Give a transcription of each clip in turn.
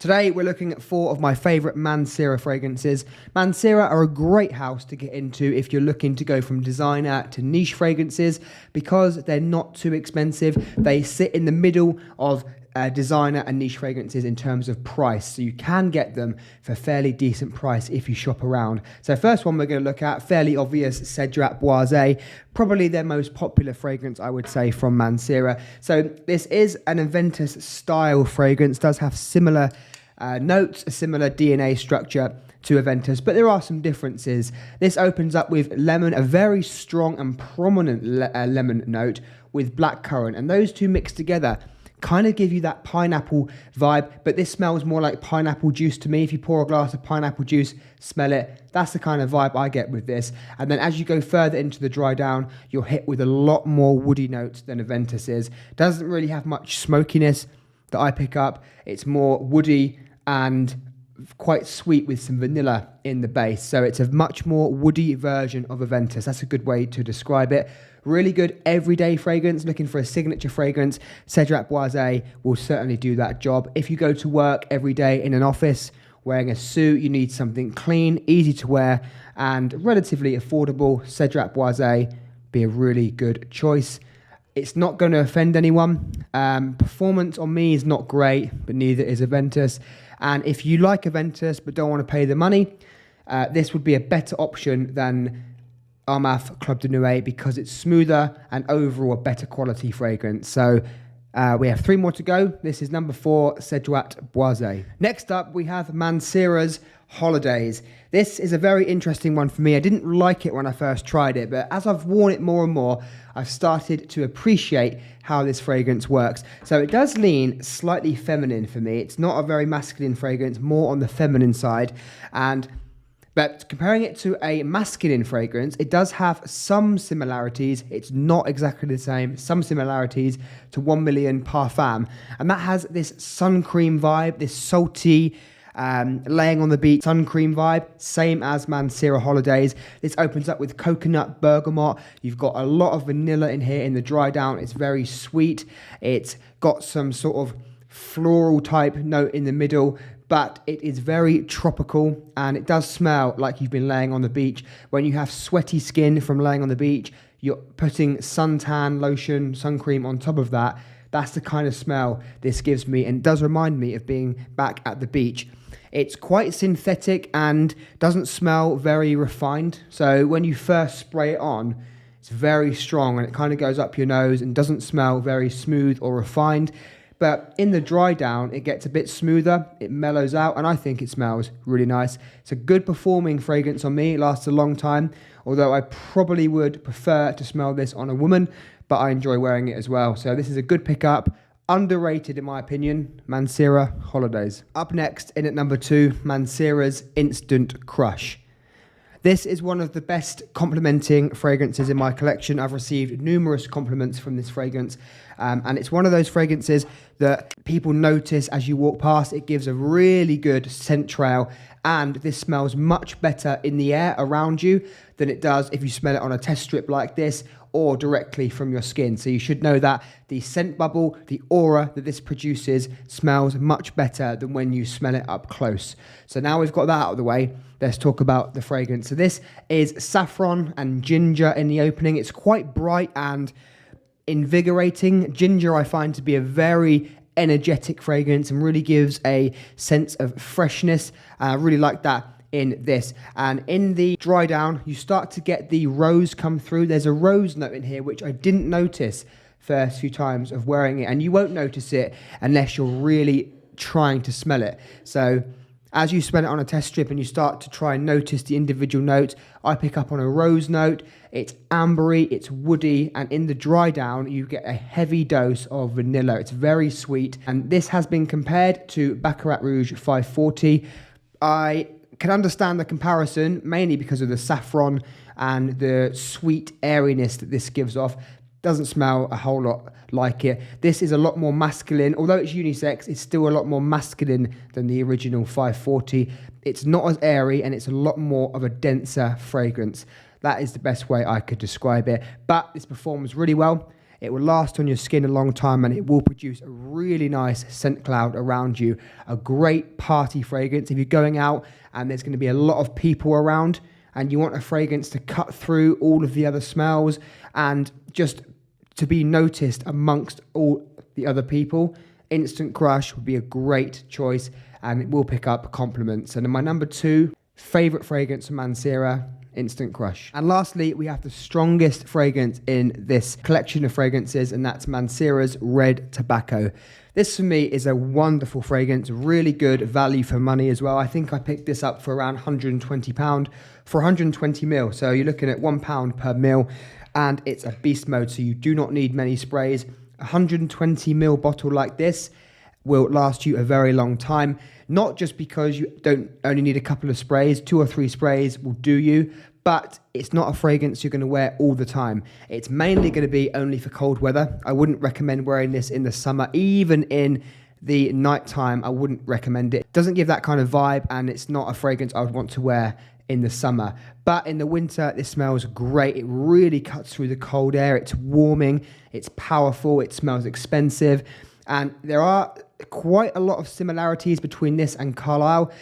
Today we're looking at 4 of my favourite Mancera fragrances. Mancera are a great house to get into if you're looking to go from designer to niche fragrances because they're not too expensive. They sit in the middle of designer and niche fragrances in terms of price, so you can get them for a fairly decent price if you shop around. So first one we're going to look at, fairly obvious, CEDRAT BOISE, probably their most popular fragrance, I would say, from Mancera. So this is an Aventus style fragrance, does have similar notes, a similar DNA structure to Aventus, but there are some differences. This opens up with lemon, a very strong and prominent lemon note with blackcurrant, and those two mixed together kind of give you that pineapple vibe, but this smells more like pineapple juice to me. If you pour a glass of pineapple juice, smell it, that's the kind of vibe I get with this. And then as you go further into the dry down, you're hit with a lot more woody notes than Aventus is. Doesn't really have much smokiness that I pick up. It's more woody and quite sweet with some vanilla in the base. So it's a much more woody version of Aventus. That's a good way to describe it. Really good everyday fragrance, looking for a signature fragrance. CEDRAT BOISE will certainly do that job. If you go to work every day in an office wearing a suit, you need something clean, easy to wear, and relatively affordable. CEDRAT BOISE be a really good choice. It's not going to offend anyone. Performance on me is not great, but neither is Aventus. And if you like Aventus but don't want to pay the money, this would be a better option than Armaf Club de Nuit because it's smoother and overall a better quality fragrance. So we have 3 more to go. This is number 4, CEDRAT BOISE. Next up, we have Mancera's Holidays. This is a very interesting one for me. I didn't like it when I first tried it, but as I've worn it more and more, I've started to appreciate how this fragrance works. So it does lean slightly feminine for me. It's not a very masculine fragrance, more on the feminine side. But comparing it to a masculine fragrance, it does have some similarities. It's not exactly the same. Some similarities to 1 Million Parfum. And that has this sun cream vibe, this salty, laying on the beach sun cream vibe, same as Mancera Holidays. This opens up with coconut, bergamot. You've got a lot of vanilla in here in the dry down. It's very sweet. It's got some sort of floral type note in the middle, but it is very tropical and it does smell like you've been laying on the beach. When you have sweaty skin from laying on the beach, you're putting suntan lotion, sun cream on top of that. That's the kind of smell this gives me and does remind me of being back at the beach. It's quite synthetic and doesn't smell very refined. So when you first spray it on, it's very strong and it kind of goes up your nose and doesn't smell very smooth or refined. But in the dry down, it gets a bit smoother, it mellows out, and I think it smells really nice. It's a good performing fragrance on me, it lasts a long time, although I probably would prefer to smell this on a woman, but I enjoy wearing it as well. So this is a good pickup, underrated in my opinion, Mancera Holidays. Up next, in at number 2, Mancera's Instant Crush. This is one of the best complementing fragrances in my collection. I've received numerous compliments from this fragrance, and it's one of those fragrances that people notice as you walk past. It gives a really good scent trail, and this smells much better in the air around you than it does if you smell it on a test strip like this or directly from your skin. So you should know that the scent bubble, the aura that this produces smells much better than when you smell it up close. So now we've got that out of the way, let's talk about the fragrance. So this is saffron and ginger in the opening. It's quite bright and invigorating. Ginger I find to be a very energetic fragrance and really gives a sense of freshness. I really like that in this. And in the dry down, you start to get the rose come through. There's a rose note in here, which I didn't notice first few times of wearing it. And you won't notice it unless you're really trying to smell it. So as you smell it on a test strip and you start to try and notice the individual notes, I pick up on a rose note. It's ambery, it's woody, and in the dry down, you get a heavy dose of vanilla. It's very sweet. And this has been compared to Baccarat Rouge 540. I can understand the comparison, mainly because of the saffron and the sweet airiness that this gives off. Doesn't smell a whole lot like it. This is a lot more masculine. Although it's unisex, it's still a lot more masculine than the original 540. It's not as airy and it's a lot more of a denser fragrance. That is the best way I could describe it. But this performs really well. It will last on your skin a long time, and it will produce a really nice scent cloud around you. A great party fragrance if you're going out and there's going to be a lot of people around and you want a fragrance to cut through all of the other smells and just to be noticed amongst all the other people. Instant Crush would be a great choice, and it will pick up compliments. And my number 2 favorite fragrance from Mancera, Instant Crush. And lastly, we have the strongest fragrance in this collection of fragrances, and that's Mancera's Red Tobacco. This for me is a wonderful fragrance, really good value for money as well. I think I picked this up for around £120 for 120 ml. So you're looking at £1 per ml, and it's a beast mode, so you do not need many sprays. 120 ml bottle like this will last you a very long time, not just because you don't only need a couple of sprays, 2 or 3 sprays will do you, but it's not a fragrance you're going to wear all the time. It's mainly going to be only for cold weather. I wouldn't recommend wearing this in the summer. Even in the nighttime, I wouldn't recommend it. It doesn't give that kind of vibe, and it's not a fragrance I would want to wear in the summer. But in the winter, this smells great. It really cuts through the cold air. It's warming, it's powerful, it smells expensive, and there are quite a lot of similarities between this and Carlisle.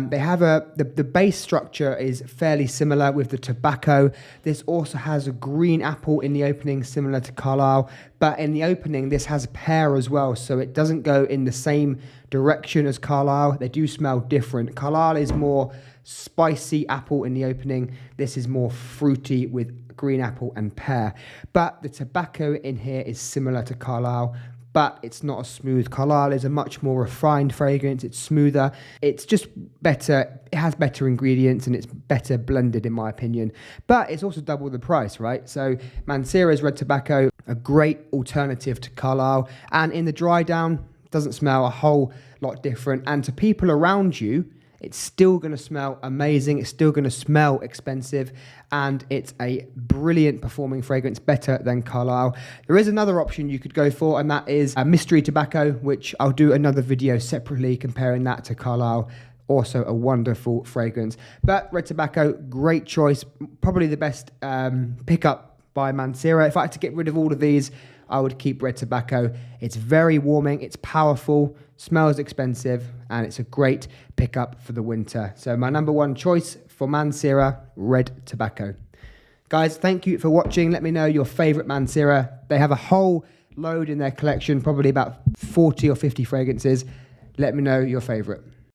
They have the base structure is fairly similar with the tobacco. This also has a green apple in the opening, similar to Carlisle, but in the opening this has pear as well, so it doesn't go in the same direction as Carlisle. They do smell different. Carlisle is more spicy apple in the opening. This is more fruity with green apple and pear, but the tobacco in here is similar to Carlisle, but it's not as smooth. Carlisle is a much more refined fragrance. It's smoother. It's just better. It has better ingredients and it's better blended in my opinion. But it's also double the price, right? So Mancera's Red Tobacco, a great alternative to Carlisle. And in the dry down, doesn't smell a whole lot different. And to people around you, it's still going to smell amazing. It's still going to smell expensive. And it's a brilliant performing fragrance, better than Carlisle. There is another option you could go for, and that is a mystery tobacco, which I'll do another video separately comparing that to Carlisle. Also a wonderful fragrance. But Red Tobacco, great choice. Probably the best pickup by Mancera. If I had to get rid of all of these, I would keep Red Tobacco. It's very warming, it's powerful, smells expensive, and it's a great pickup for the winter. So my number 1 choice for Mancera, Red Tobacco. Guys, thank you for watching. Let me know your favorite Mancera. They have a whole load in their collection, probably about 40 or 50 fragrances. Let me know your favorite.